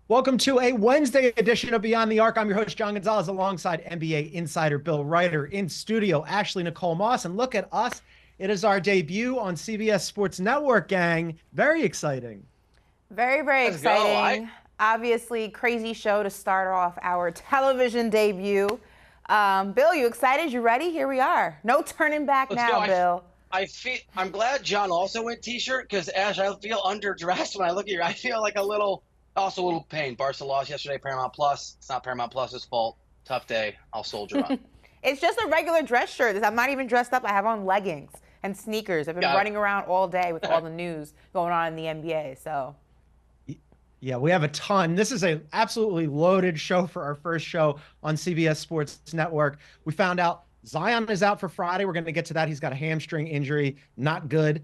Welcome to a Wednesday edition of Beyond the Arc. I'm your host, John Gonzalez, alongside NBA insider Bill Ryder, in studio, Ashley Nicole Moss. And look at us. It is our debut on CBS Sports Network, gang. Very exciting. Very, very Let's go. exciting. Obviously, crazy show to start off our television debut. Bill, you excited? You ready? Here we are. No turning back Let's now, go. Bill. I'm glad John also went t-shirt because Ash, I feel underdressed when I look at you. I feel like also a little pain. Barca lost yesterday, Paramount Plus. It's not Paramount Plus's fault. Tough day. I'll soldier on. It's just a regular dress shirt. I'm not even dressed up. I have on leggings and sneakers. I've been running around all day with all the news going on in the NBA. So. Yeah, we have a ton. This is a absolutely loaded show for our first show on CBS Sports Network. We found out Zion is out for Friday. We're going to get to that. He's got a hamstring injury. Not good.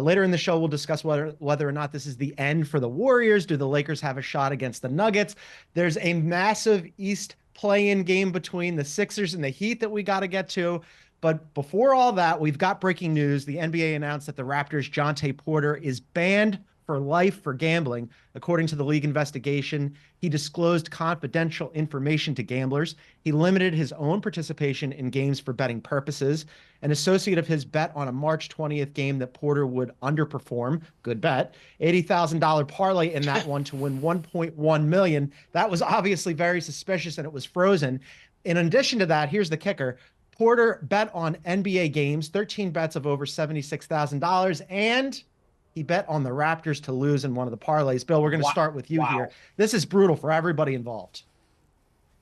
Later in the show, we'll discuss whether or not this is the end for the Warriors. Do the Lakers have a shot against the Nuggets? There's a massive East play-in game between the Sixers and the Heat that we got to get to. But before all that, we've got breaking news. The NBA announced that the Raptors' Jontay Porter is banned for life for gambling. According to the league investigation, he disclosed confidential information to gamblers. He limited his own participation in games for betting purposes. An associate of his bet on a March 20th game that Porter would underperform, good bet, $80,000 parlay in that one to win $1.1 million. That was obviously very suspicious and it was frozen. In addition to that, here's the kicker. Porter bet on NBA games, 13 bets of over $76,000, and he bet on the Raptors to lose in one of the parlays. Bill, we're going to start with you here. This is brutal for everybody involved.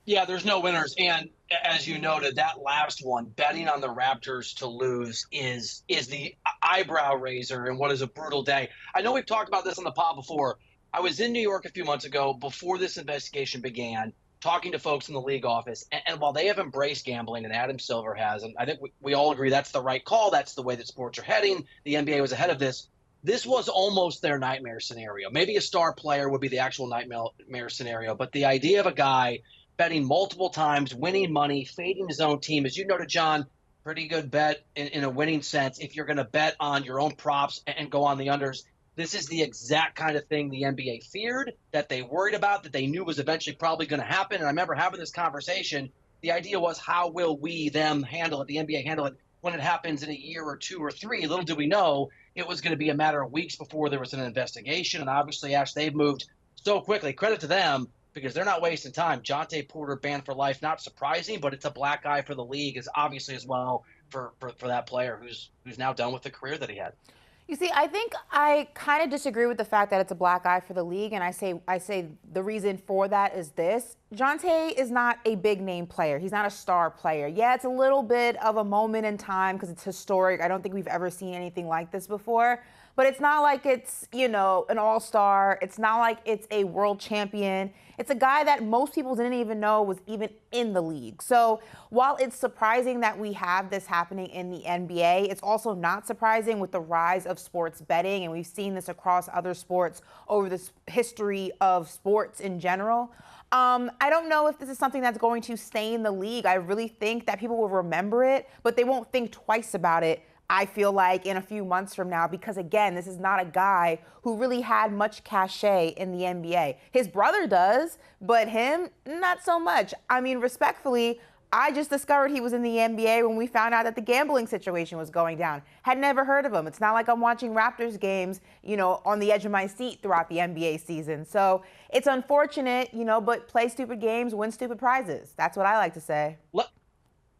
Yeah, there's no winners. And as you noted, that last one, betting on the Raptors to lose, is the eyebrow raiser and what is a brutal day. I know we've talked about this on the pod before. I was in New York a few months ago before this investigation began, talking to folks in the league office. And while they have embraced gambling, and Adam Silver has, and I think we all agree that's the right call, that's the way that sports are heading, the NBA was ahead of this. This was almost their nightmare scenario. Maybe a star player would be the actual nightmare scenario, but the idea of a guy betting multiple times, winning money, fading his own team, as you noted, John, pretty good bet in a winning sense. If you're going to bet on your own props and go on the unders, this is the exact kind of thing the NBA feared, that they worried about, that they knew was eventually probably going to happen. And I remember having this conversation. The idea was, how will them handle it, the NBA handle it, when it happens in a year or two or three? Little do we know it was going to be a matter of weeks before there was an investigation. And obviously, Ash, they've moved so quickly. Credit to them, because they're not wasting time. Jontay Porter banned for life, not surprising, but it's a black eye for the league, is obviously as well for that player who's now done with the career that he had. You see, I think I kind of disagree with the fact that it's a black eye for the league, and I say the reason for that is this. Jontay is not a big name player. He's not a star player. Yeah, it's a little bit of a moment in time because it's historic. I don't think we've ever seen anything like this before. But it's not like it's, an all-star. It's not like it's a world champion. It's a guy that most people didn't even know was even in the league. So while it's surprising that we have this happening in the NBA, it's also not surprising with the rise of sports betting. And we've seen this across other sports over the history of sports in general. I don't know if this is something that's going to stay in the league. I really think that people will remember it, but they won't think twice about it, I feel like, in a few months from now, because again, this is not a guy who really had much cachet in the NBA. His brother does, but him, not so much. I mean, respectfully, I just discovered he was in the NBA when we found out that the gambling situation was going down. Had never heard of him. It's not like I'm watching Raptors games, on the edge of my seat throughout the NBA season. So it's unfortunate, but play stupid games, win stupid prizes. That's what I like to say.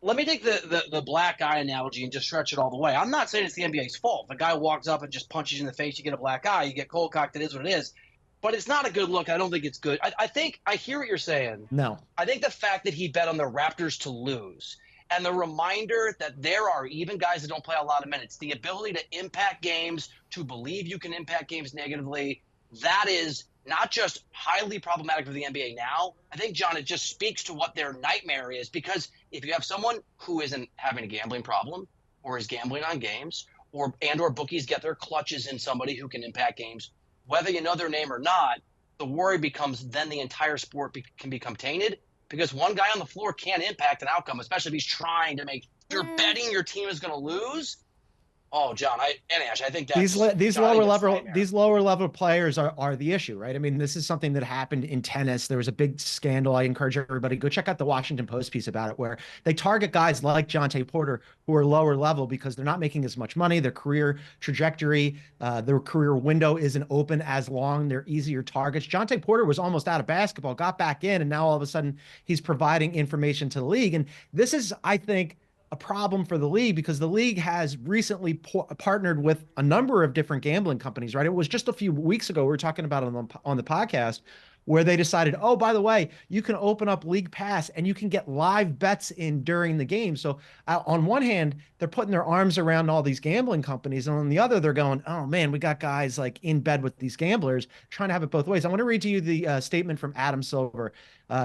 Let me take the black eye analogy and just stretch it all the way. I'm not saying it's the NBA's fault. The guy walks up and just punches you in the face, you get a black eye, you get cold cocked, it is what it is. But it's not a good look. I don't think it's good. I think I hear what you're saying. No. I think the fact that he bet on the Raptors to lose and the reminder that there are even guys that don't play a lot of minutes, the ability to impact games, to believe you can impact games negatively, that is not just highly problematic for the NBA now. I think, John, it just speaks to what their nightmare is, because if you have someone who isn't having a gambling problem or is gambling on games, or bookies get their clutches in somebody who can impact games, whether you know their name or not, the worry becomes then the entire sport can become tainted, because one guy on the floor can't impact an outcome, especially if he's trying to make – you're betting your team is going to lose. Oh, John, and Ash, I think These that's John, I think that's a nightmare. lower level players are the issue, right? I mean, this is something that happened in tennis. There was a big scandal. I encourage everybody go check out the Washington Post piece about it, where they target guys like Jontay Porter who are lower level because they're not making as much money. Their career trajectory, their career window isn't open as long. They're easier targets. Jontay Porter was almost out of basketball, got back in, and now all of a sudden he's providing information to the league. And this is, I think, a problem for the league because the league has recently partnered with a number of different gambling companies, right? It was just a few weeks ago, we were talking about it on the podcast, where they decided, oh, by the way, you can open up League Pass and you can get live bets in during the game. So on one hand, they're putting their arms around all these gambling companies. And on the other, they're going, oh man, we got guys like in bed with these gamblers trying to have it both ways. I want to read to you the statement from Adam Silver.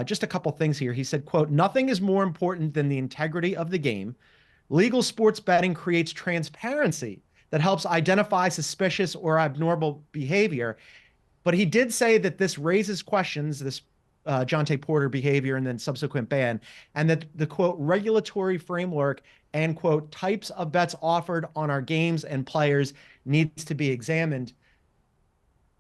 Just a couple things here. He said, quote, nothing is more important than the integrity of the game. Legal sports betting creates transparency that helps identify suspicious or abnormal behavior. But he did say that this raises questions, this Jontay Porter behavior and then subsequent ban, and that the, quote, regulatory framework and, quote, types of bets offered on our games and players needs to be examined.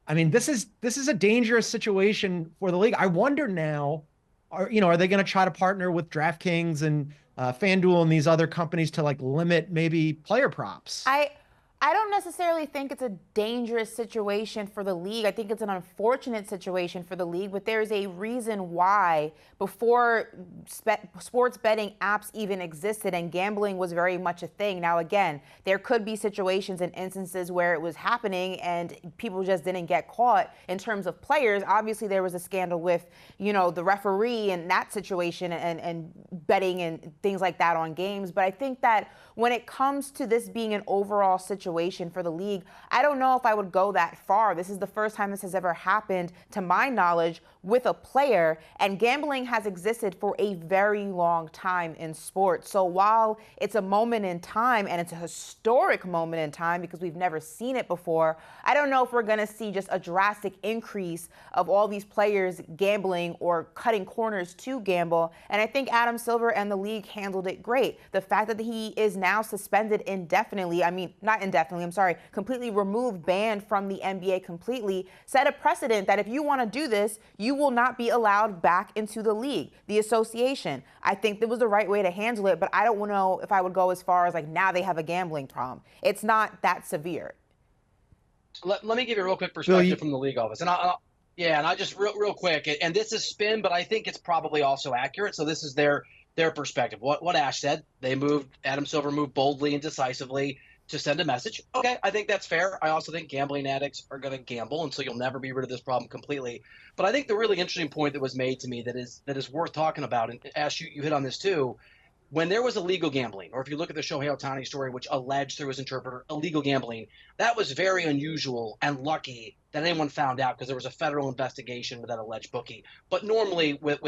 I mean, this is a dangerous situation for the league. I wonder now, are they going to try to partner with DraftKings and FanDuel and these other companies to like limit maybe player props? I don't necessarily think it's a dangerous situation for the league. I think it's an unfortunate situation for the league, but there's a reason why before sports betting apps even existed and gambling was very much a thing. Now, again, there could be situations and instances where it was happening and people just didn't get caught. In terms of players, obviously there was a scandal with, the referee and that situation and betting and things like that on games. But I think that when it comes to this being an overall situation for the league, I don't know if I would go that far. This is the first time this has ever happened, to my knowledge, with a player, and gambling has existed for a very long time in sports. So while it's a moment in time, and it's a historic moment in time because we've never seen it before, I don't know if we're going to see just a drastic increase of all these players gambling or cutting corners to gamble. And I think Adam Silver and the league handled it great. The fact that he is now suspended indefinitely, not indefinitely, completely removed, banned from the NBA completely, set a precedent that if you want to do this, you will not be allowed back into the league, the association. I think that was the right way to handle it, but I don't know if I would go as far as like now they have a gambling problem. It's not that severe. Let me give you a real quick perspective from the league office. And I just real quick, and this is spin, but I think it's probably also accurate. So this is their perspective. What Ash said, Adam Silver moved boldly and decisively to send a message. Okay, I think that's fair. I also think gambling addicts are going to gamble, and so you'll never be rid of this problem completely. But I think the really interesting point that was made to me that is worth talking about, and Ash, you hit on this too, when there was illegal gambling, or if you look at the Shohei Ohtani story, which alleged through his interpreter illegal gambling, that was very unusual and lucky that anyone found out because there was a federal investigation with that alleged bookie. But normally with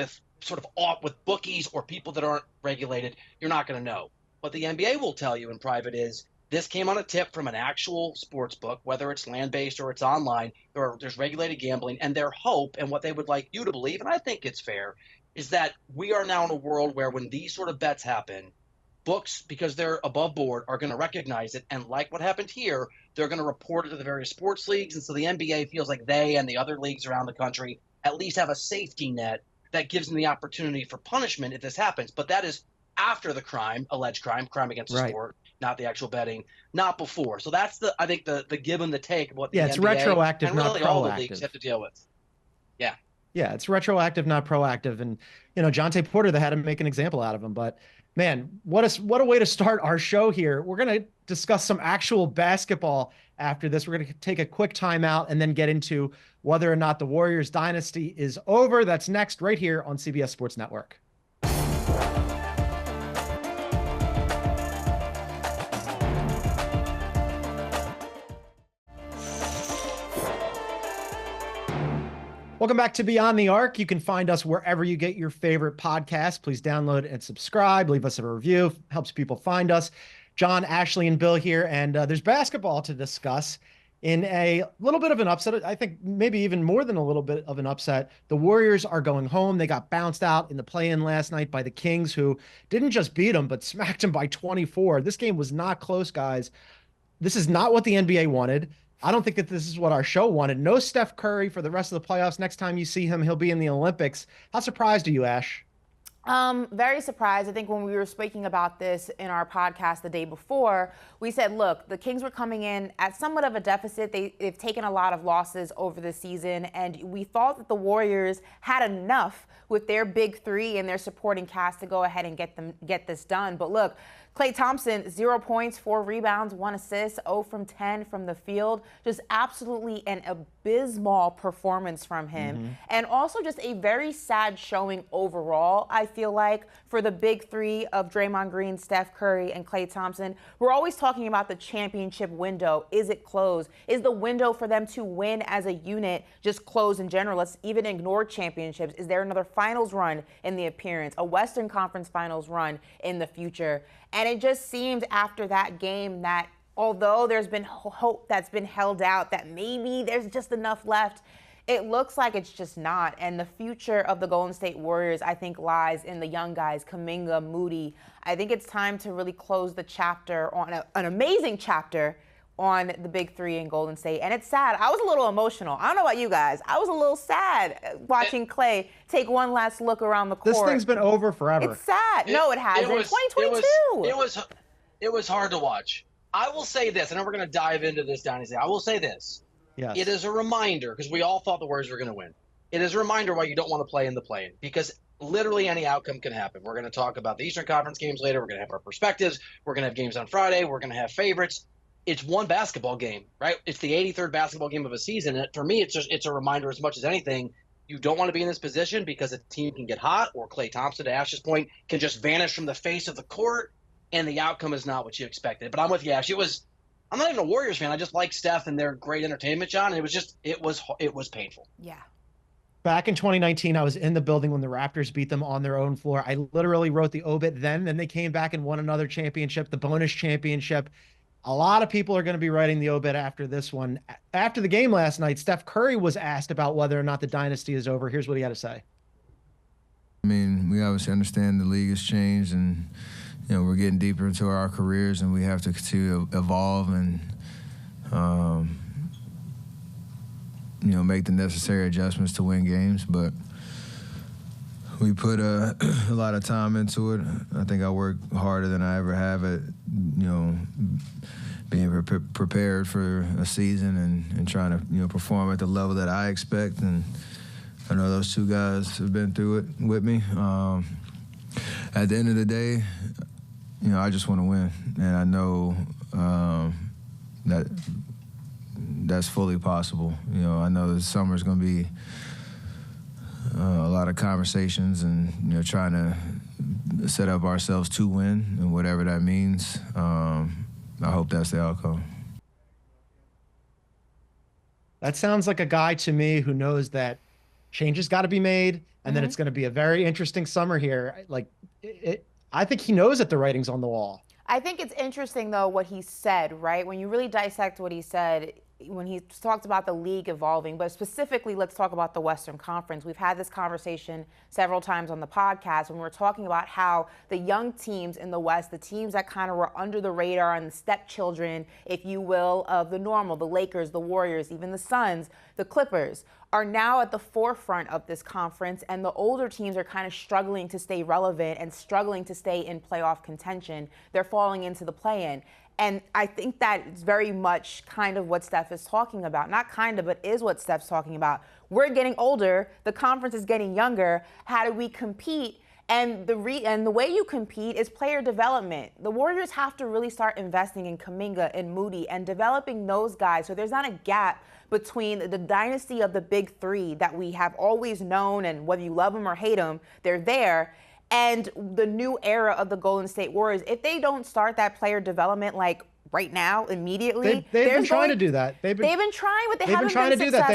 bookies or people that aren't regulated, you're not going to know. What the NBA will tell you in private is this came on a tip from an actual sports book, whether it's land-based or it's online, there's regulated gambling, and their hope and what they would like you to believe, and I think it's fair, is that we are now in a world where when these sort of bets happen, books, because they're above board, are going to recognize it, and like what happened here, they're going to report it to the various sports leagues, and so the NBA feels like they and the other leagues around the country at least have a safety net that gives them the opportunity for punishment if this happens. But that is after the crime, alleged crime against the sport, not the actual betting, not before. So that's I think the give and the take of what the NBA it's retroactive, and not really all the proactive. leagues have to deal with. Yeah. Yeah, it's retroactive, not proactive. And, Jontay Porter, they had to make an example out of him. But, man, what a way to start our show here. We're going to discuss some actual basketball after this. We're going to take a quick timeout and then get into whether or not the Warriors dynasty is over. That's next right here on CBS Sports Network. Welcome back to Beyond the Arc. You can find us wherever you get your favorite podcast. Please download and subscribe. Leave us a review. Helps people find us. John, Ashley, and Bill here. And there's basketball to discuss in a little bit of an upset. I think maybe even more than a little bit of an upset. The Warriors are going home. They got bounced out in the play-in last night by the Kings, who didn't just beat them, but smacked them by 24. This game was not close, guys. This is not what the NBA wanted. I don't think that this is what our show wanted. No Steph Curry for the rest of the playoffs. Next time you see him, he'll be in the Olympics. How surprised are you, Ash? Very surprised. I think when we were speaking about this in our podcast the day before, we said, look, the Kings were coming in at somewhat of a deficit. They've taken a lot of losses over the season, and we thought that the Warriors had enough with their big three and their supporting cast to go ahead and get this done. But look, Klay Thompson, 0 points, 4 rebounds, 1 assist, 0 from 10 from the field. Just absolutely an abysmal performance from him. And also just a very sad showing overall, I feel like, for the big three of Draymond Green, Steph Curry, and Klay Thompson. We're always talking about the championship window. Is it closed? Is the window for them to win as a unit just closed in general? Let's even ignore championships. Is there another finals run in the appearance, a Western Conference finals run in the future? And it just seemed after that game that although there's been hope that's been held out, that maybe there's just enough left, it looks like it's just not. And the future of the Golden State Warriors, I think, lies in the young guys, Kuminga, Moody. I think it's time to really close the chapter on an amazing chapter on the big three in Golden State. And it's sad. I was a little emotional. I don't know about you guys. I was a little sad watching Klay take one last look around the court. This thing's been over forever. It's sad. No, it hasn't. 2022. It was hard to watch. I will say this, and then we're going to dive into this, Dynasty. I will say this. Yes. It is a reminder, because we all thought the Warriors were going to win. It is a reminder why you don't want to play in the play-in, because literally any outcome can happen. We're going to talk about the Eastern Conference games later. We're going to have our perspectives. We're going to have games on Friday. We're going to have favorites. It's one basketball game, right? It's the 83rd basketball game of a season. And for me, it's a reminder as much as anything. You don't want to be in this position because a team can get hot, or Klay Thompson, to Ash's point, can just vanish from the face of the court, and the outcome is not what you expected. But I'm with you, Ash. I'm not even a Warriors fan. I just like Steph and their great entertainment, John. And it was painful. Yeah. Back in 2019, I was in the building when the Raptors beat them on their own floor. I literally wrote the obit then. Then they came back and won another championship, the bonus championship. A lot of people are going to be writing the obit after this one. After the game last night, Steph Curry was asked about whether or not the dynasty is over. Here's what he had to say. I mean, we obviously understand the league has changed, and we're getting deeper into our careers, and we have to continue to evolve and make the necessary adjustments to win games. But we put a lot of time into it. I think I work harder than I ever have at being prepared for a season and trying to perform at the level that I expect. And I know those two guys have been through it with me. At the end of the day, I just want to win, and I know that's fully possible. I know the summer's going to be a lot of conversations and trying to set up ourselves to win, and whatever that means. I hope that's the outcome. That sounds like a guy to me who knows that changes got to be made, and then it's going to be a very interesting summer here. I think he knows that the writing's on the wall. I think it's interesting, though, what he said, right? When you really dissect what he said, when he talked about the league evolving, but specifically, let's talk about the Western Conference. We've had this conversation several times on the podcast when we're talking about how the young teams in the West, the teams that kind of were under the radar and the stepchildren, if you will, of the normal, the Lakers, the Warriors, even the Suns, the Clippers, are now at the forefront of this conference, and the older teams are kind of struggling to stay relevant and struggling to stay in playoff contention. They're falling into the play-in. And I think that is very much kind of what Steph is talking about. Not kind of, but is what Steph's talking about. We're getting older. The conference is getting younger. How do we compete? And the way you compete is player development. The Warriors have to really start investing in Kuminga and Moody and developing those guys so there's not a gap between the dynasty of the big three that we have always known, and whether you love them or hate them, they're there, and the new era of the Golden State Warriors. If they don't start that player development like right now, immediately, they've been trying to do that. They've been trying, but they've been trying to do that.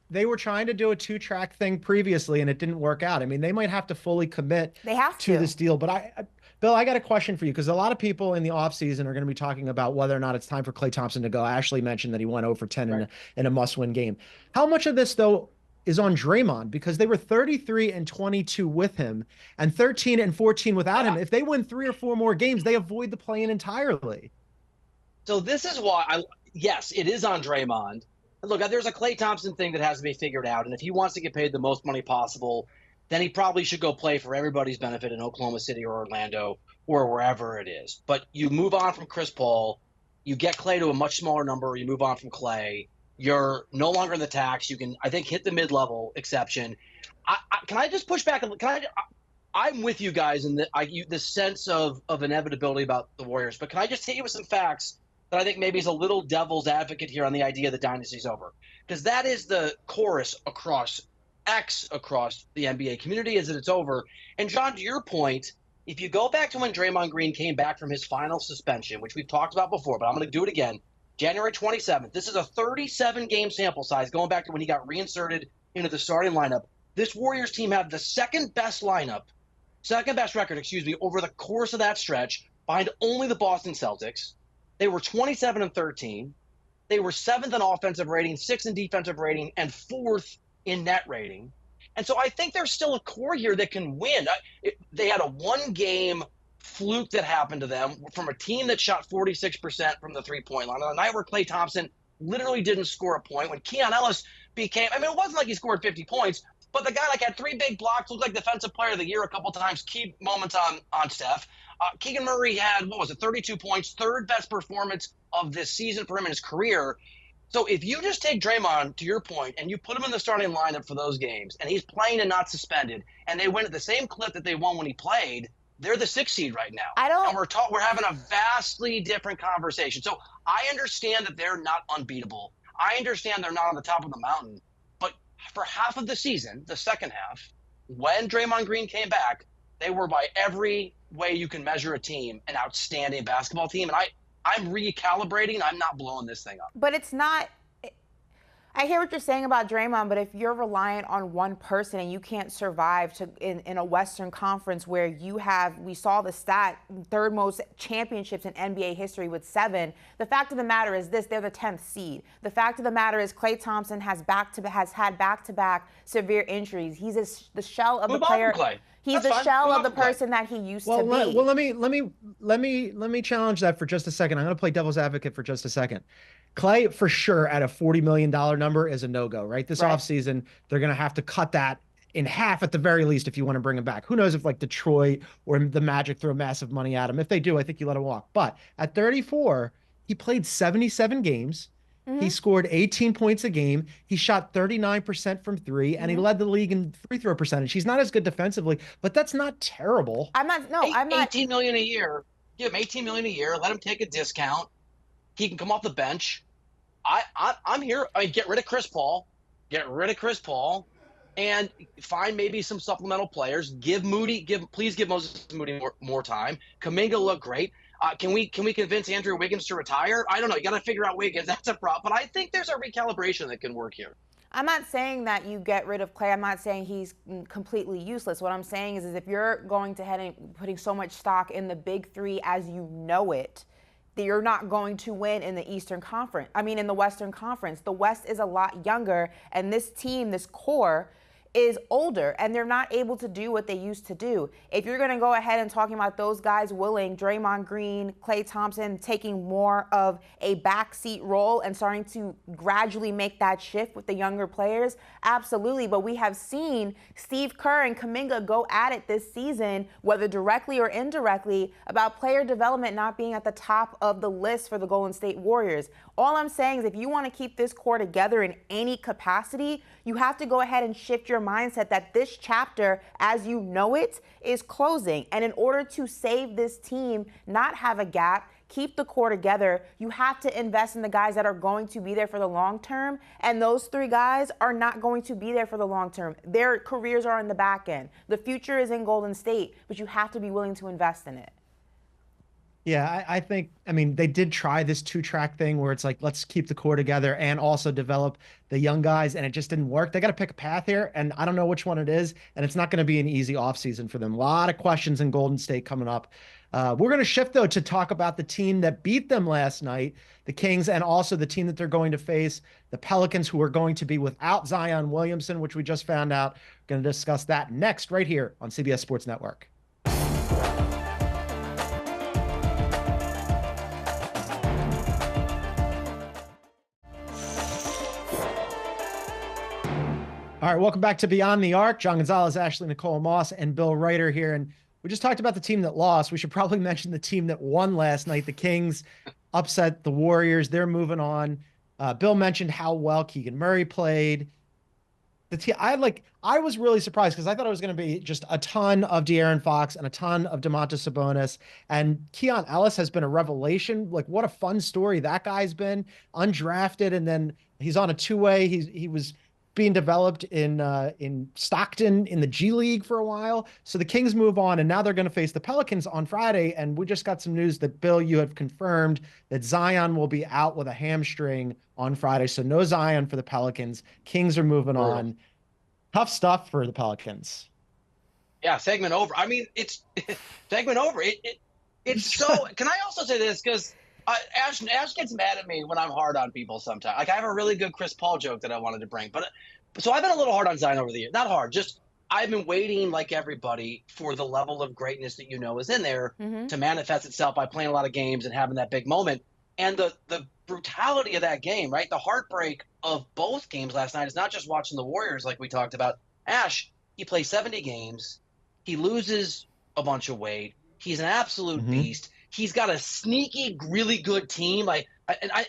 They were trying to do a 2-track thing previously, and it didn't work out. I mean, they might have to fully commit to this deal. But Bill, I got a question for you, because a lot of people in the offseason are going to be talking about whether or not it's time for Klay Thompson to go. Ashley mentioned that he went 0 for 10 in a must-win game. How much of this, though, is on Draymond? Because they were 33-22 with him and 13-14 without him. If they win 3 or 4 more games, they avoid the play-in entirely. So this is why yes, it is on Draymond. Look, there's a Klay Thompson thing that has to be figured out, and if he wants to get paid the most money possible, then he probably should go play for everybody's benefit in Oklahoma City or Orlando or wherever it is. But you move on from Chris Paul, you get Klay to a much smaller number, you move on from Klay, you're no longer in the tax. You can, I think, hit the mid-level exception. Can I just push back? I'm with you guys in the sense of inevitability about the Warriors, but can I just hit you with some facts that I think maybe is a little devil's advocate here on the idea that dynasty's over? Because that is the chorus across the NBA community, is that it's over. And John, to your point, if you go back to when Draymond Green came back from his final suspension, which we've talked about before, but I'm going to do it again, January 27th. This is a 37-game sample size going back to when he got reinserted into the starting lineup. This Warriors team had the second best record, over the course of that stretch, behind only the Boston Celtics. They were 27-13. They were 7th in offensive rating, 6th in defensive rating, and 4th in net rating. And so I think there's still a core here that can win. They had a one-game fluke that happened to them from a team that shot 46% from the three-point line. On the night where Klay Thompson literally didn't score a point, when Keon Ellis it wasn't like he scored 50 points, but the guy had 3 big blocks, looked like Defensive Player of the Year a couple times, key moments on Steph. Keegan Murray had, 32 points, third best performance of this season for him in his career. So if you just take Draymond, to your point, and you put him in the starting lineup for those games, and he's playing and not suspended, and they win at the same clip that they won when he played, they're the 6th seed right now. And we're having a vastly different conversation. So I understand that they're not unbeatable. I understand they're not on the top of the mountain. But for half of the season, the second half, when Draymond Green came back, they were, by every way you can measure a team, an outstanding basketball team. And I'm recalibrating. I'm not blowing this thing up. But it's not. I hear what you're saying about Draymond, but if you're reliant on one person and you can't survive in a Western Conference where we saw the stat, third most championships in NBA history with 7, the fact of the matter is this: they're the 10th seed. The fact of the matter is Klay Thompson has had back-to-back severe injuries. He's the shell of the player. He's the shell of the person that he used to be. Well, let me challenge that for just a second. I'm going to play devil's advocate for just a second. Klay, for sure, at a $40 million number is a no-go, right? This offseason, they're going to have to cut that in half at the very least if you want to bring him back. Who knows if Detroit or the Magic throw massive money at him. If they do, I think you let him walk. But at 34, he played 77 games. Mm-hmm. He scored 18 points a game. He shot 39% from 3, and he led the league in free throw percentage. He's not as good defensively, but that's not terrible. I'm not. $18 million a year. Give him $18 million a year. Let him take a discount. He can come off the bench. I'm here. Get rid of Chris Paul. And find maybe some supplemental players. Please give Moses Moody more time. Kuminga looked great. Can we convince Andrew Wiggins to retire? I don't know. You got to figure out Wiggins. That's a problem. But I think there's a recalibration that can work here. I'm not saying that you get rid of Klay. I'm not saying he's completely useless. What I'm saying is if you're going to head and putting so much stock in the big 3 as you know it, that you're not going to win in the Eastern Conference. In the Western Conference. The West is a lot younger, and this team, this core, is older, and they're not able to do what they used to do. If you're going to go ahead and talking about those guys willing, Draymond Green, Klay Thompson, taking more of a backseat role and starting to gradually make that shift with the younger players, absolutely. But we have seen Steve Kerr and Kuminga go at it this season, whether directly or indirectly, about player development not being at the top of the list for the Golden State Warriors. All I'm saying is if you want to keep this core together in any capacity, you have to go ahead and shift your mindset that this chapter, as you know it, is closing. And in order to save this team, not have a gap, keep the core together, you have to invest in the guys that are going to be there for the long term. And those 3 guys are not going to be there for the long term. Their careers are in the back end. The future is in Golden State, but you have to be willing to invest in it. Yeah, I think, they did try this 2-track thing where it's let's keep the core together and also develop the young guys, and it just didn't work. They got to pick a path here, and I don't know which one it is, and it's not going to be an easy offseason for them. A lot of questions in Golden State coming up. We're going to shift, though, to talk about the team that beat them last night, the Kings, and also the team that they're going to face, the Pelicans, who are going to be without Zion Williamson, which we just found out. We're going to discuss that next right here on CBS Sports Network. All right, welcome back to Beyond the Arc. John Gonzalez, Ashley Nicole Moss, and Bill Reiter here. And we just talked about the team that lost. We should probably mention the team that won last night. The Kings upset the Warriors. They're moving on. Bill mentioned how well Keegan Murray played. I was really surprised because I thought it was going to be just a ton of De'Aaron Fox and a ton of Domantas Sabonis. And Keon Ellis has been a revelation. Like, what a fun story that guy's been. Undrafted, and then he's on a two-way. He was being developed in Stockton in the G League for a while. So the Kings move on, and now they're going to face the Pelicans on Friday. And we just got some news that, Bill, you have confirmed that Zion will be out with a hamstring on Friday. So no Zion for the Pelicans. Kings are moving on. Tough stuff for the Pelicans. Yeah, segment over. I mean, it's segment over. It's so. Can I also say this? Because Ash gets mad at me when I'm hard on people sometimes. Like, I have a really good Chris Paul joke that I wanted to bring, but so I've been a little hard on Zion over the years. Not hard, just I've been waiting, like everybody, for the level of greatness that is in there to manifest itself by playing a lot of games and having that big moment. And the brutality of that game, right? The heartbreak of both games last night is not just watching the Warriors like we talked about. Ash, he plays 70 games. He loses a bunch of weight. He's an absolute beast. He's got a sneaky, really good team.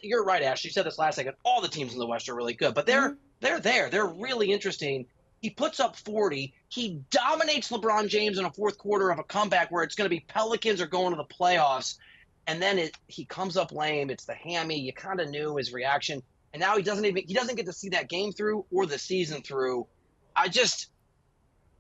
You're right, Ash. You said this last second. All the teams in the West are really good, but they're there. They're really interesting. He puts up 40. He dominates LeBron James in a fourth quarter of a comeback where it's going to be Pelicans are going to the playoffs. And then he comes up lame. It's the hammy. You kind of knew his reaction. And now he doesn't get to see that game through or the season through.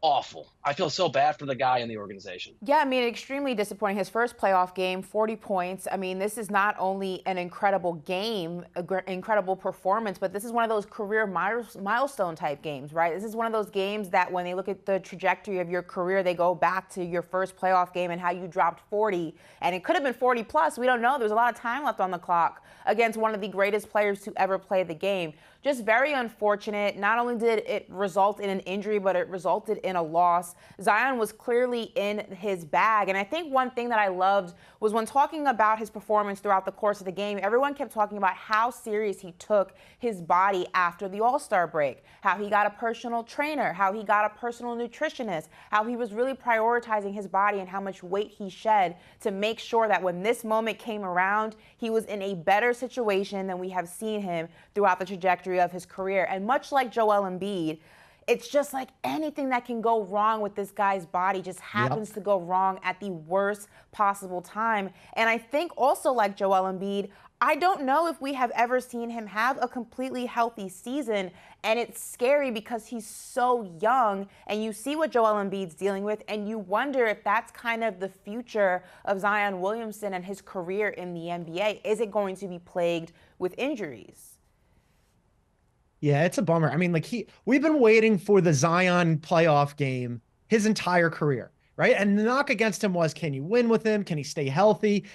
Awful. I feel so bad for the guy in the organization. Yeah, I mean, extremely disappointing. His first playoff game, 40 points. I mean, this is not only an incredible game, incredible performance, but this is one of those career milestone type games, right? This is one of those games that when they look at the trajectory of your career, they go back to your first playoff game and how you dropped 40. And it could have been 40 plus. We don't know. There's a lot of time left on the clock against one of the greatest players to ever play the game. Just very unfortunate. Not only did it result in an injury, but it resulted in a loss. Zion was clearly in his bag. And I think one thing that I loved was when talking about his performance throughout the course of the game, everyone kept talking about how serious he took his body after the All-Star break, how he got a personal trainer, how he got a personal nutritionist, how he was really prioritizing his body and how much weight he shed to make sure that when this moment came around, he was in a better situation than we have seen him throughout the trajectory of his career. And much like Joel Embiid, it's just like anything that can go wrong with this guy's body just happens to go wrong at the worst possible time. And I think also like Joel Embiid, I don't know if we have ever seen him have a completely healthy season. And it's scary because he's so young and you see what Joel Embiid's dealing with and you wonder if that's kind of the future of Zion Williamson and his career in the NBA. Is it going to be plagued with injuries? Yeah, it's a bummer. I mean, we've been waiting for the Zion playoff game his entire career, right? And the knock against him was, can you win with him? Can he stay healthy?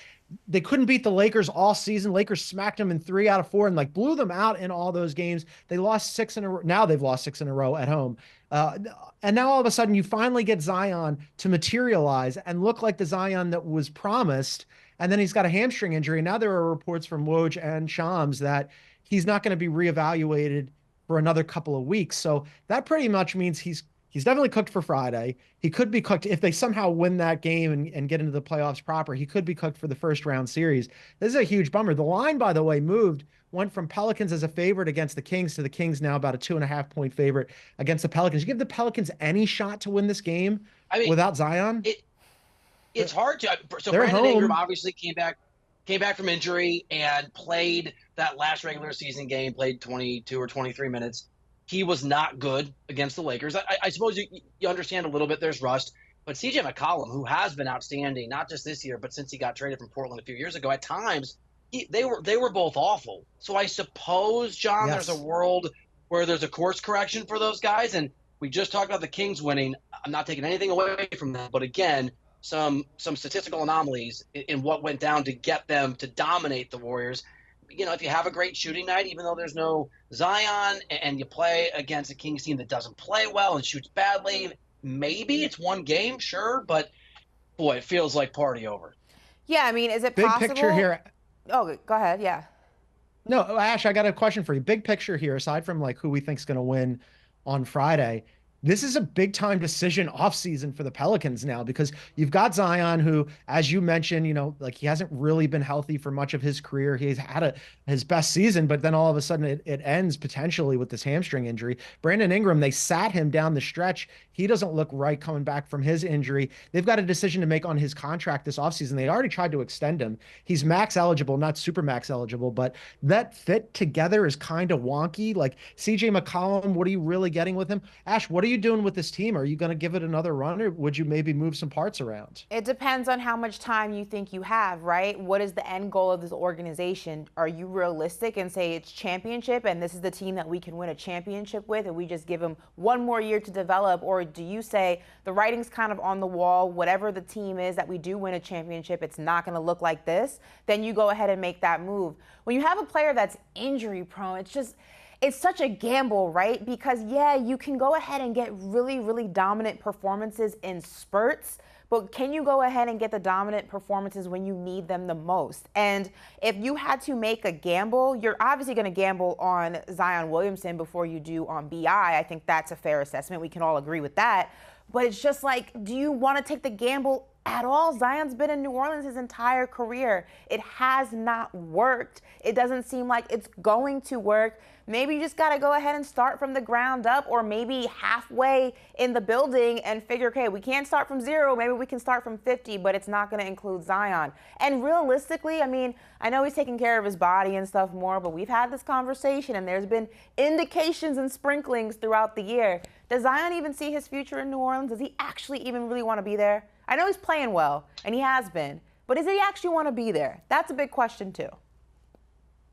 They couldn't beat the Lakers all season. Lakers smacked them in 3 out of 4 and blew them out in all those games. They lost 6 in a row. Now they've lost 6 in a row at home. And now all of a sudden you finally get Zion to materialize and look like the Zion that was promised. And then he's got a hamstring injury. And now there are reports from Woj and Shams that he's not going to be reevaluated for another couple of weeks. So that pretty much means he's definitely cooked for Friday. He could be cooked if they somehow win that game and get into the playoffs proper. He could be cooked for the first round series. This is a huge bummer. The line, by the way, went from Pelicans as a favorite against the Kings to the Kings now about a 2.5 point favorite against the Pelicans. You give the Pelicans any shot to win this game without Zion? It's hard to. So They're Brandon home. Ingram obviously came back from injury and played that last regular season game, played 22 or 23 minutes. He was not good against the Lakers. I suppose you understand a little bit there's rust, but CJ McCollum, who has been outstanding, not just this year, but since he got traded from Portland a few years ago, at times they were both awful. So I suppose, John, Yes. there's a world where there's a course correction for those guys. And we just talked about the Kings winning. I'm not taking anything away from that, but again, some statistical anomalies in what went down to get them to dominate the Warriors. If you have a great shooting night, even though there's no Zion, and you play against a Kings team that doesn't play well and shoots badly, maybe it's one game, sure, but boy, it feels like party over. Yeah, I mean, is it Big possible? picture here. Oh, go ahead. Yeah. No, Ash, I got a question for you. Big picture here, aside from who we think's going to win on Friday. This is a big time decision offseason for the Pelicans now because you've got Zion, who, as you mentioned, like he hasn't really been healthy for much of his career. He's had his best season, but then all of a sudden it ends potentially with this hamstring injury. Brandon Ingram, they sat him down the stretch. He doesn't look right coming back from his injury. They've got a decision to make on his contract this offseason. They'd already tried to extend him. He's max eligible, not super max eligible, but that fit together is kind of wonky. Like CJ McCollum, what are you really getting with him? Ash, what are you doing with this team? Are you going to give it another run, or would you maybe move some parts around? It depends on how much time you think you have, right? What is the end goal of this organization? Are you realistic and say it's championship and this is the team that we can win a championship with and we just give them one more year to develop? Or do you say the writing's kind of on the wall, whatever the team is that we do win a championship, it's not going to look like this? Then you go ahead and make that move. When you have a player that's injury prone, it's such a gamble, right? Because, yeah, you can go ahead and get really, really dominant performances in spurts, but can you go ahead and get the dominant performances when you need them the most? And if you had to make a gamble, you're obviously going to gamble on Zion Williamson before you do on B.I. I think that's a fair assessment. We can all agree with that. But it's just like, do you want to take the gamble at all? Zion's been in New Orleans his entire career. It has not worked. It doesn't seem like it's going to work. Maybe you just got to go ahead and start from the ground up, or maybe halfway in the building and figure, okay, we can't start from 0. Maybe we can start from 50, but it's not going to include Zion. And realistically, I mean, I know he's taking care of his body and stuff more, but we've had this conversation and there's been indications and sprinklings throughout the year. Does Zion even see his future in New Orleans? Does he actually even really want to be there? I know he's playing well, and he has been, but does he actually want to be there? That's a big question, too.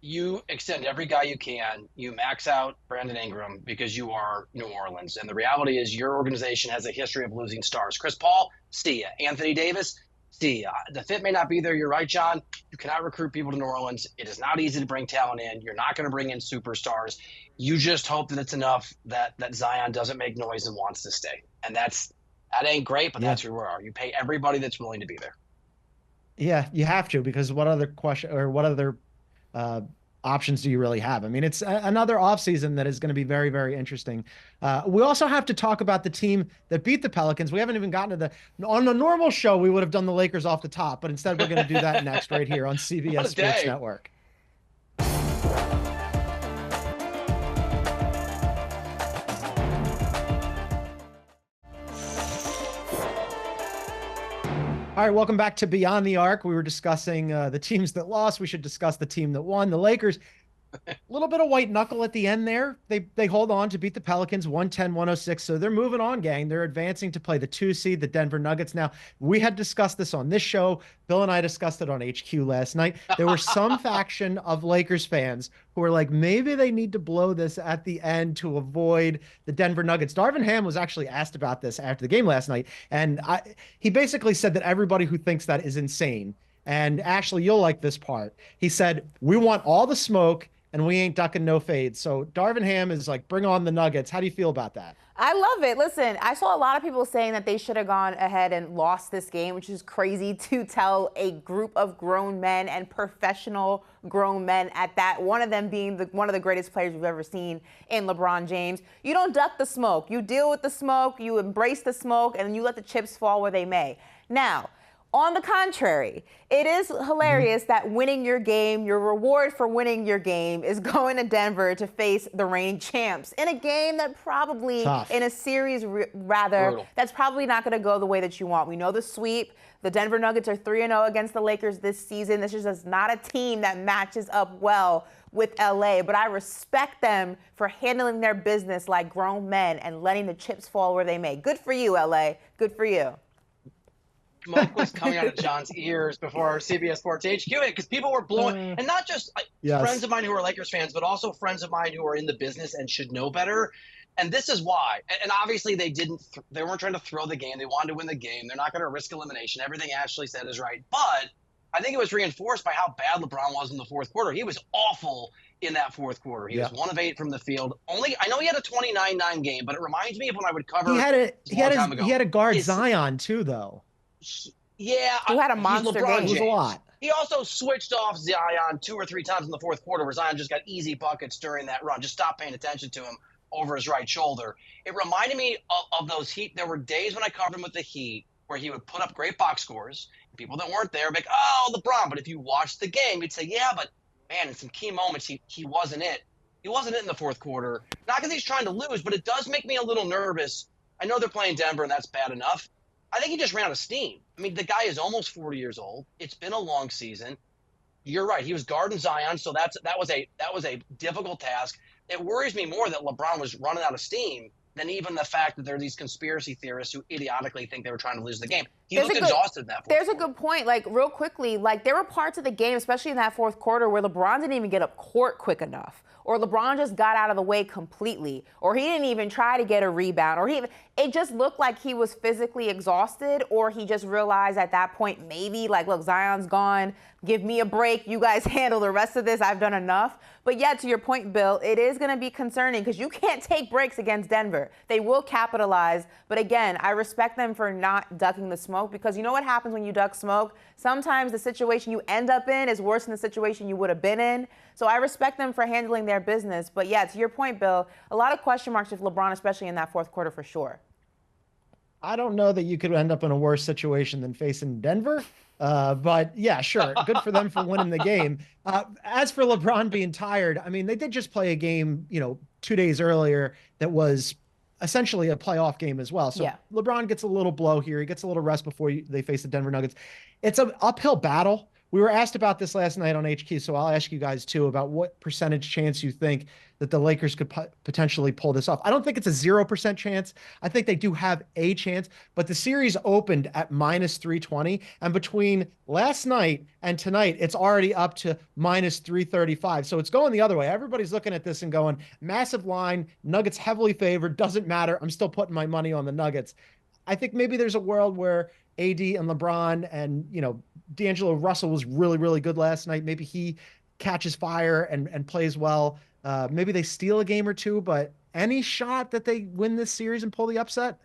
You extend every guy you can. You max out Brandon Ingram because you are New Orleans. And the reality is your organization has a history of losing stars. Chris Paul, see ya. Anthony Davis, see ya. The fit may not be there. You're right, John. You cannot recruit people to New Orleans. It is not easy to bring talent in. You're not going to bring in superstars. You just hope that it's enough that Zion doesn't make noise and wants to stay. And that ain't great, but that's where we are. You pay everybody that's willing to be there. Yeah, you have to, because what other options do you really have? I mean, it's another offseason that is going to be very, very interesting. We also have to talk about the team that beat the Pelicans. We haven't even gotten to on a normal show, we would have done the Lakers off the top, but instead we're going to do that next right here on CBS Sports Network. All right, welcome back to Beyond the Arc. We were discussing the teams that lost. We should discuss the team that won. The Lakers, a little bit of white knuckle at the end there. They hold on to beat the Pelicans 110-106. So they're moving on, gang. They're advancing to play the 2 seed, the Denver Nuggets. Now, we had discussed this on this show. Bill and I discussed it on HQ last night. There were some faction of Lakers fans who were like, maybe they need to blow this at the end to avoid the Denver Nuggets. Darvin Ham was actually asked about this after the game last night, and he basically said that everybody who thinks that is insane. And Ashley, you'll like this part. He said, we want all the smoke, and we ain't ducking no fades. So Darvin Ham is like, bring on the Nuggets. How do you feel about that? I love it. Listen, I saw a lot of people saying that they should have gone ahead and lost this game, which is crazy to tell a group of grown men and professional grown men at that, one of them being one of the greatest players we've ever seen in LeBron James. You don't duck the smoke. You deal with the smoke, you embrace the smoke, and you let the chips fall where they may. Now, on the contrary, it is hilarious that winning your game, your reward for winning your game, is going to Denver to face the reigning champs in a game that probably, in a series rather, brutal. That's probably not going to go the way that you want. We know the sweep. The Denver Nuggets are 3-0 against the Lakers this season. This is just not a team that matches up well with LA, but I respect them for handling their business like grown men and letting the chips fall where they may. Good for you, LA. Good for you. Smoke was coming out of John's ears before CBS Sports HQ because people were blowing, and not just friends of mine who are Lakers fans, but also friends of mine who are in the business and should know better. And this is why. And obviously they weren't trying to throw the game. They wanted to win the game. They're not going to risk elimination. Everything Ashley said is right. But I think it was reinforced by how bad LeBron was in the fourth quarter. He was awful in that fourth quarter. He was 1 of 8 from the field. I know he had a 29-9 game, but it reminds me of when I would cover. He had a guard Zion too, though. Yeah, who had a monster game. It was a lot. He also switched off Zion 2 or 3 times in the fourth quarter where Zion just got easy buckets during that run. Just stopped paying attention to him. over his right shoulder. It reminded me of those Heat. There were days when I covered him with the Heat where he would put up great box scores. People that weren't there would be like, oh, LeBron. But if you watched the game, you'd say, yeah, but man, in some key moments, he wasn't it. He wasn't it in the fourth quarter. Not because he's trying to lose, but it does make me a little nervous. I know they're playing Denver, and that's bad enough. I think he just ran out of steam. I mean, the guy is almost 40 years old. It's been a long season. You're right. He was guarding Zion, so that was a difficult task. It worries me more that LeBron was running out of steam than even the fact that there are these conspiracy theorists who idiotically think they were trying to lose the game. He looked exhausted in that fourth There's quarter. a good point. Like, real quickly, like, there were parts of the game, especially in that fourth quarter, where LeBron didn't even get up court quick enough. Or LeBron just got out of the way completely. Or he didn't even try to get a rebound. Or it just looked like he was physically exhausted. Or he just realized at that point, maybe, like, look, Zion's gone. Give me a break. You guys handle the rest of this. I've done enough. But yeah, to your point, Bill, it is going to be concerning because you can't take breaks against Denver. They will capitalize. But again, I respect them for not ducking the smoke because you know what happens when you duck smoke? Sometimes the situation you end up in is worse than the situation you would have been in. So I respect them for handling their business. But yeah, to your point, Bill, a lot of question marks with LeBron, especially in that fourth quarter for sure. I don't know that you could end up in a worse situation than facing Denver. But yeah, sure. Good for them for winning the game. As for LeBron being tired, I mean, they did just play a game, 2 days earlier that was essentially a playoff game as well. So yeah. LeBron gets a little blow here. He gets a little rest before they face the Denver Nuggets. It's an uphill battle. We were asked about this last night on HQ, so I'll ask you guys too about what percentage chance you think that the Lakers could potentially pull this off. I don't think it's a 0% chance. I think they do have a chance, but the series opened at minus 320, and between last night and tonight, it's already up to minus 335. So it's going the other way. Everybody's looking at this and going, massive line, Nuggets heavily favored, doesn't matter. I'm still putting my money on the Nuggets. I think maybe there's a world where AD and LeBron and, D'Angelo Russell was really, really good last night. Maybe he catches fire and plays well. Maybe they steal a game or two, but any shot that they win this series and pull the upset?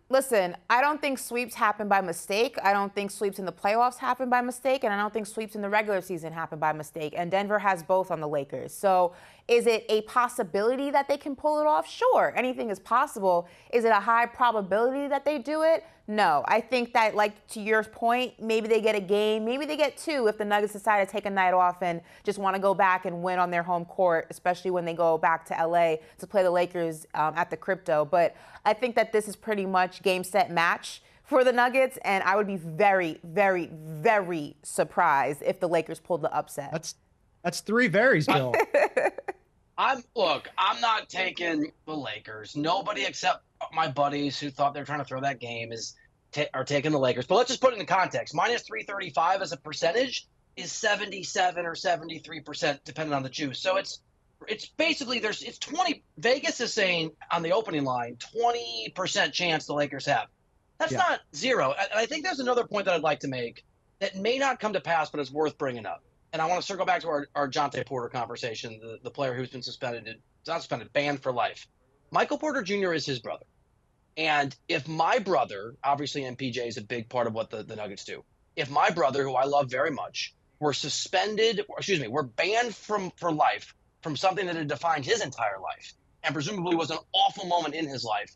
Listen, I don't think sweeps happen by mistake. I don't think sweeps in the playoffs happen by mistake. And I don't think sweeps in the regular season happen by mistake. And Denver has both on the Lakers. So is it a possibility that they can pull it off? Sure. Anything is possible. Is it a high probability that they do it? No. I think that, like, to your point, maybe they get a game. Maybe they get two if the Nuggets decide to take a night off and just want to go back and win on their home court, especially when they go back to LA to play the Lakers at the Crypto. But I think that this is pretty much game, set, match for the Nuggets, and I would be very, very, very surprised if the Lakers pulled the upset. That's three varies, Bill. I'm not taking the Lakers. Nobody except my buddies who thought they were trying to throw that game are taking the Lakers. But let's just put it in context. Minus 335 as a percentage is 77 or 73%, depending on the juice. So it's basically it's 20. Vegas is saying on the opening line 20% chance the Lakers have. That's not zero. And I think there's another point that I'd like to make that may not come to pass, but is worth bringing up. And I want to circle back to our Jontay Porter conversation, the player who's been banned for life. Michael Porter Jr. is his brother. And if my brother, obviously MPJ is a big part of what the Nuggets do. If my brother, who I love very much, were banned for life from something that had defined his entire life and presumably was an awful moment in his life,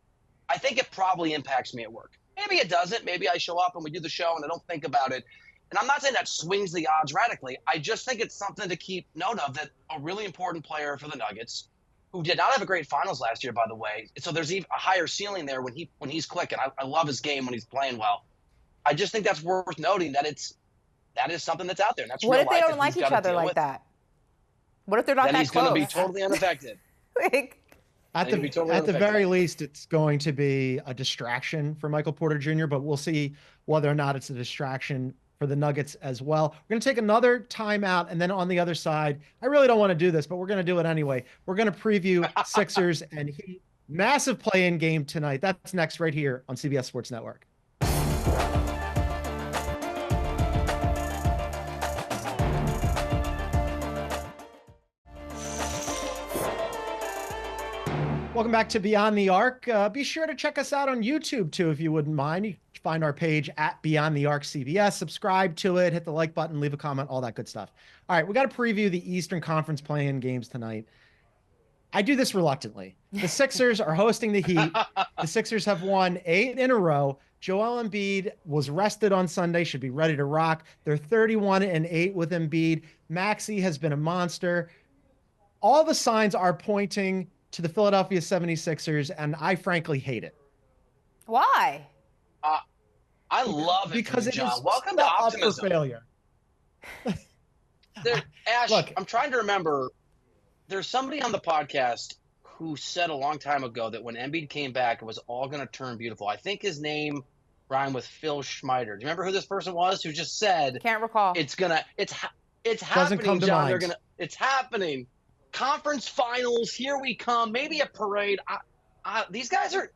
I think it probably impacts me at work. Maybe it doesn't. Maybe I show up and we do the show and I don't think about it. And I'm not saying that swings the odds radically. I just think it's something to keep note of, that a really important player for the Nuggets, who did not have a great finals last year, by the way. So there's even a higher ceiling there when he's clicking. I love his game when he's playing well. I just think that's worth noting, that is something that's out there. And that's what real if they life don't like each other like that? What if they're not that he's close? Going to be totally unaffected. At the very least, it's going to be a distraction for Michael Porter Jr., but we'll see whether or not it's a distraction for the Nuggets as well. We're going to take another timeout, and then on the other side, I really don't want to do this, but we're going to do it anyway. We're going to preview Sixers and Heat. Massive play-in game tonight. That's next right here on CBS Sports Network. Welcome back to Beyond the Arc. Be sure to check us out on YouTube, too, if you wouldn't mind. You can find our page at Beyond the Arc CBS. Subscribe to it, hit the like button, leave a comment, all that good stuff. All right, we got to preview the Eastern Conference play-in games tonight. I do this reluctantly. The Sixers are hosting the Heat. The Sixers have won 8 in a row. Joel Embiid was rested on Sunday, should be ready to rock. They're 31-8 with Embiid. Maxey has been a monster. All the signs are pointing to the Philadelphia 76ers, and I frankly hate it. Why? I love it because you, it John. is Welcome to up for optimism. failure. Ash, Look, I'm trying to remember. There's somebody on the podcast who said a long time ago that when Embiid came back, it was all going to turn beautiful. I think his name rhymed with Phil Schmeider. Do you remember who this person was who just said, Can't recall. it's Doesn't happening, come to John. mind. It's happening. Conference finals, here we come. Maybe a parade. These guys are,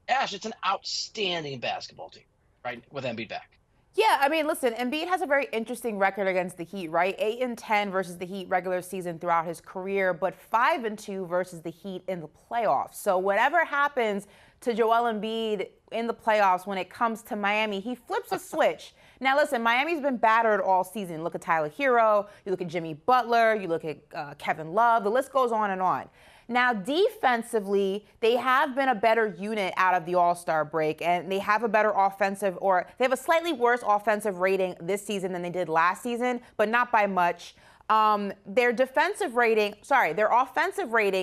Ash, it's an outstanding basketball team, right, with Embiid back. Yeah, I mean, listen, Embiid has a very interesting record against the Heat, right? 8-10 versus the Heat regular season throughout his career, but 5-2 versus the Heat in the playoffs. So whatever happens to Joel Embiid in the playoffs when it comes to Miami, he flips a switch. Now, listen, Miami's been battered all season. Look at Tyler Hero, you look at Jimmy Butler, you look at Kevin Love, the list goes on and on. Now, defensively, they have been a better unit out of the All-Star break, and they have a better offensive, or they have a slightly worse offensive rating this season than they did last season, but not by much. Their offensive rating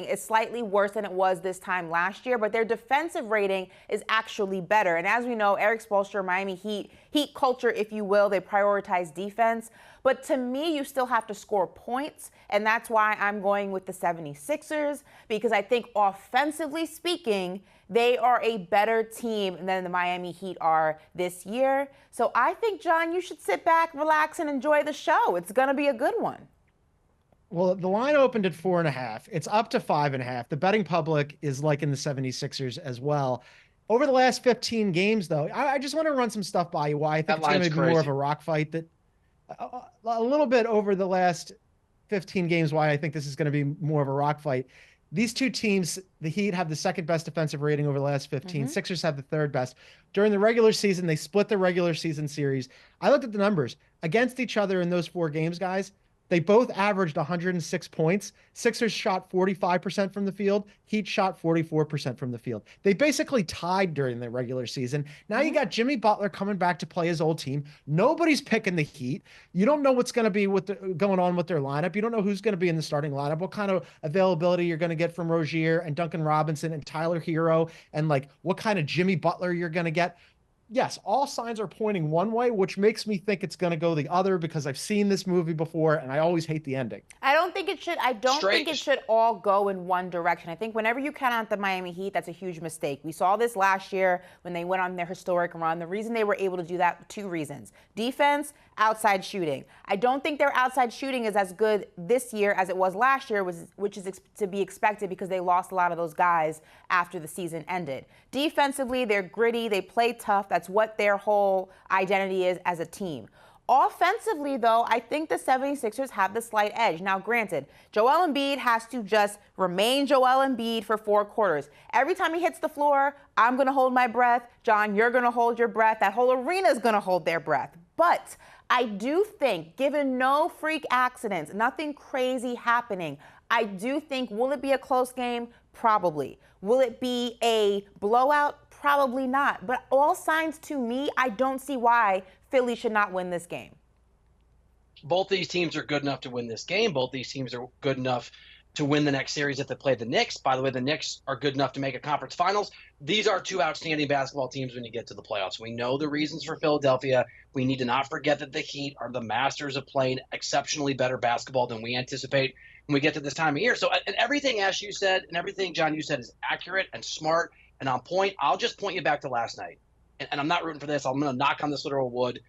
is slightly worse than it was this time last year, but their defensive rating is actually better. And as we know, Eric Spoelstra, Miami Heat culture, if you will, they prioritize defense. But to me, you still have to score points, and that's why I'm going with the 76ers, because I think offensively speaking, they are a better team than the Miami Heat are this year. So I think, John, you should sit back, relax, and enjoy the show. It's going to be a good one. Well, the line opened at 4.5. It's up to 5.5. The betting public is liking the 76ers as well. Over the last 15 games, though, I just want to run some stuff by you why I think it's going to be more of a rock fight. That a little bit over the last 15 games, why I think this is going to be more of a rock fight. These two teams, the Heat have the second best defensive rating over the last 15. Sixers have the third best. During the regular season, they split the regular season series. I looked at the numbers against each other in those 4 games, guys. They both averaged 106 points. Sixers shot 45% from the field. Heat shot 44% from the field. They basically tied during the regular season. Now you got Jimmy Butler coming back to play his old team. Nobody's picking the Heat. You don't know what's going to be going on with their lineup. You don't know who's going to be in the starting lineup, what kind of availability you're going to get from Rozier and Duncan Robinson and Tyler Hero, and like what kind of Jimmy Butler you're going to get. Yes, all signs are pointing one way, which makes me think it's going to go the other because I've seen this movie before and I always hate the ending. I don't think it should all go in one direction. I think whenever you count out the Miami Heat, that's a huge mistake. We saw this last year when they went on their historic run. The reason they were able to do that, 2 reasons. Defense, outside shooting. I don't think their outside shooting is as good this year as it was last year, which is to be expected because they lost a lot of those guys after the season ended. Defensively, they're gritty, they play tough. That's what their whole identity is as a team. Offensively, though, I think the 76ers have the slight edge. Now, granted, Joel Embiid has to just remain Joel Embiid for 4 quarters. Every time he hits the floor, I'm going to hold my breath. John, you're going to hold your breath. That whole arena is going to hold their breath. But I do think, given no freak accidents, nothing crazy happening, I do think, will it be a close game? Probably. Will it be a blowout? Probably not. But all signs to me, I don't see why Philly should not win this game. Both these teams are good enough to win this game. Both these teams are good enough to win the next series if they play the Knicks. By the way, the Knicks are good enough to make a conference finals. These are 2 outstanding basketball teams when you get to the playoffs. We know the reasons for Philadelphia. We need to not forget that the Heat are the masters of playing exceptionally better basketball than we anticipate when we get to this time of year. So, and everything, Ash, you said, and everything, John, you said is accurate and smart and on point. I'll just point you back to last night. And I'm not rooting for this. I'm going to knock on this literal wood.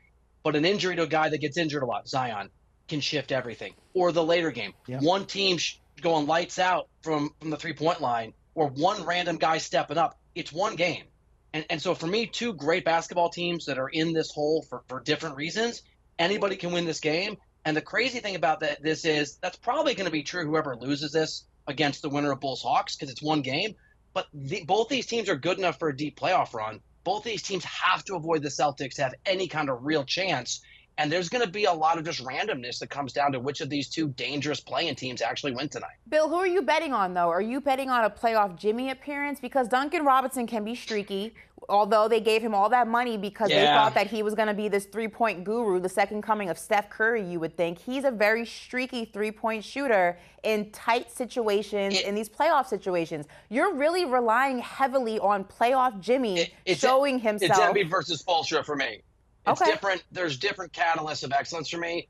But an injury to a guy that gets injured a lot, Zion, can shift everything. Or the later game. Yeah. One team going lights out from the 3-point line, or one random guy stepping up. It's one game. And so for me, 2 great basketball teams that are in this hole for different reasons, anybody can win this game. And the crazy thing about this is that's probably going to be true whoever loses this against the winner of Bulls-Hawks because it's one game. But both these teams are good enough for a deep playoff run. Both these teams have to avoid the Celtics to have any kind of real chance. And there's going to be a lot of just randomness that comes down to which of these two dangerous playing teams actually win tonight. Bill, who are you betting on, though? Are you betting on a playoff Jimmy appearance? Because Duncan Robinson can be streaky, although they gave him all that money because they thought that he was going to be this three-point guru, the second coming of Steph Curry, you would think. He's a very streaky three-point shooter in tight situations, in these playoff situations. You're really relying heavily on playoff Jimmy showing himself. It's Embiid versus Spoelstra for me. It's different. There's different catalysts of excellence for me.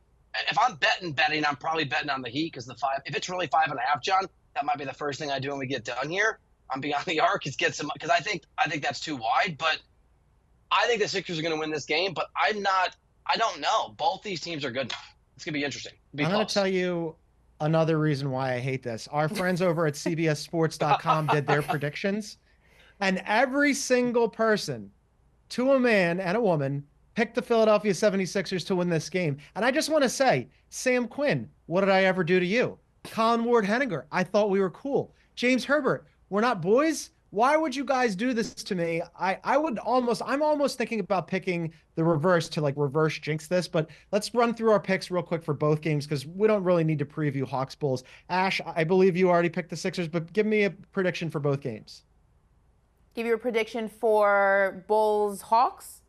If I'm betting, I'm probably betting on the Heat because if it's really 5.5, John, that might be the first thing I do when we get done here. I'm beyond the arc. Is get some because I think that's too wide. But I think the Sixers are going to win this game. But I don't know. Both these teams are good enough. It's going to be interesting. I'm going to tell you another reason why I hate this. Our friends over at CBSSports.com did their predictions, and every single person, to a man and a woman, picked the Philadelphia 76ers to win this game. And I just want to say, Sam Quinn, what did I ever do to you? Colin Ward-Henninger, I thought we were cool. James Herbert, we're not boys? Why would you guys do this to me? I'm almost thinking about picking the reverse to reverse jinx this, but let's run through our picks real quick for both games because we don't really need to preview Hawks Bulls. Ash, I believe you already picked the Sixers, but give me a prediction for both games. Give you a prediction for Bulls Hawks?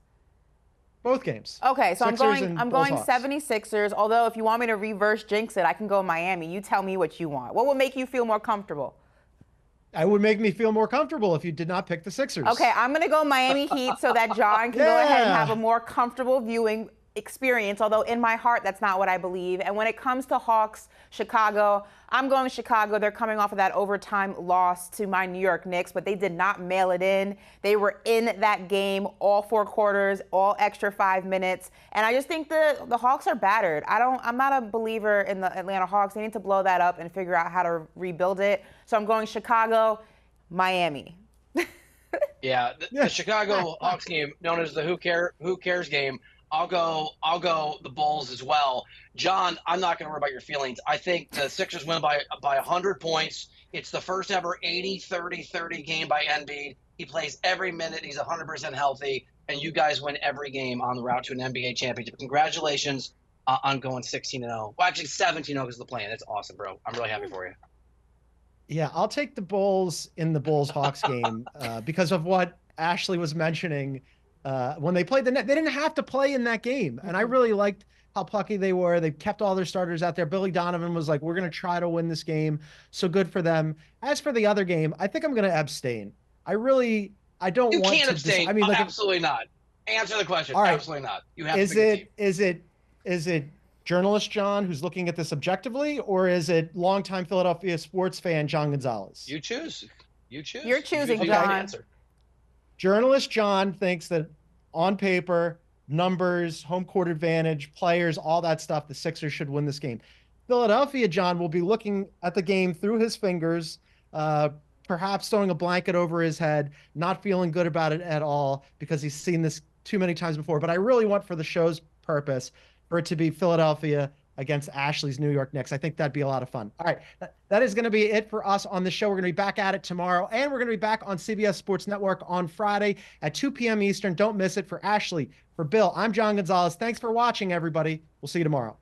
Both games. Okay, so Sixers I'm going Hawks. 76ers, although if you want me to reverse jinx it, I can go Miami. You tell me what you want. What would make you feel more comfortable? It would make me feel more comfortable if you did not pick the Sixers. Okay, I'm going to go Miami Heat so that John can go ahead and have a more comfortable viewing experience, although in my heart, that's not what I believe. And when it comes to Hawks, Chicago, I'm going Chicago. They're coming off of that overtime loss to my New York Knicks, but they did not mail it in. They were in that game all 4 quarters, all extra 5 minutes. And I just think the Hawks are battered. I'm not a believer in the Atlanta Hawks. They need to blow that up and figure out how to rebuild it. So I'm going Chicago, Miami. Yeah, the Chicago Hawks game, known as the Who Cares game, I'll go the Bulls as well. John, I'm not going to worry about your feelings. I think the Sixers win by 100 points. It's the first ever 80-30-30 game by Embiid. He plays every minute. He's 100% healthy. And you guys win every game on the route to an NBA championship. Congratulations on going 16-0. Well, actually 17-0 because of the plan. It's awesome, bro. I'm really happy for you. Yeah, I'll take the Bulls in the Bulls-Hawks game because of what Ashley was mentioning. When they played the net, they didn't have to play in that game. And I really liked how plucky they were. They kept all their starters out there. Billy Donovan was like, we're going to try to win this game. So good for them. As for the other game, I think I'm going to abstain. I don't want to. You can't abstain. Absolutely not. Answer the question. All right. Absolutely not. You have to pick a team. Is it journalist John who's looking at this objectively, or is it longtime Philadelphia sports fan John Gonzalez? You choose. You're choosing, John. Journalist John thinks that on paper, numbers, home court advantage, players, all that stuff, the Sixers should win this game. Philadelphia John will be looking at the game through his fingers, perhaps throwing a blanket over his head, not feeling good about it at all because he's seen this too many times before. But I really want, for the show's purpose, for it to be Philadelphia against Ashley's New York Knicks. I think that'd be a lot of fun. All right, that is going to be it for us on the show. We're going to be back at it tomorrow, and we're going to be back on CBS Sports Network on Friday at 2 p.m. Eastern. Don't miss it. For Ashley, for Bill, I'm John Gonzalez. Thanks for watching, everybody. We'll see you tomorrow.